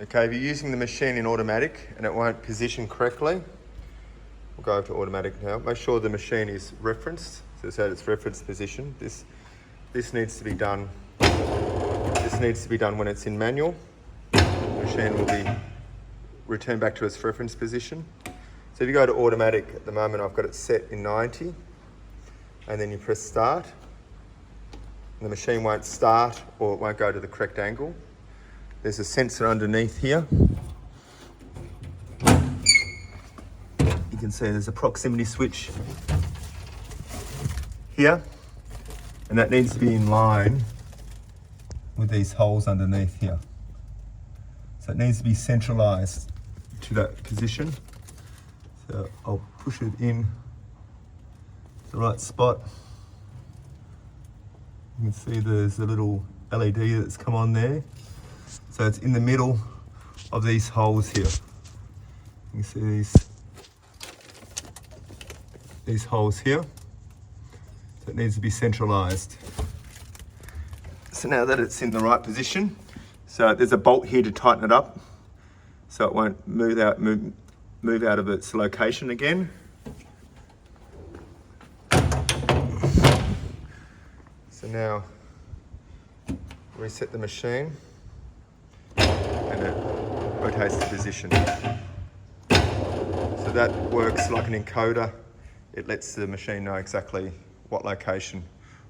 Okay, if you're using the machine in automatic and it won't position correctly, we'll go to automatic now. Make sure the machine is referenced, so it's at its reference position. This needs to be done. This needs to be done when it's in manual. The machine will be returned back to its reference position. So if you go to automatic, at the moment I've got it set in 90, and then you press start. And the machine won't start or it won't go to the correct angle. There's a sensor underneath here. You can see there's a proximity switch here, and that needs to be in line with these holes underneath here. So it needs to be centralized to that position. So I'll push it in the right spot. You can see there's a little LED that's come on there. So it's in the middle of these holes here. You can see these holes here. So it needs to be centralized. So now that it's in the right position, so there's a bolt here to tighten it up so it won't move out of its location again. So now reset the machine and it rotates the position. So that works like an encoder. It lets the machine know exactly what location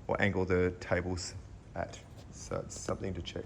or angle the table's at. So it's something to check.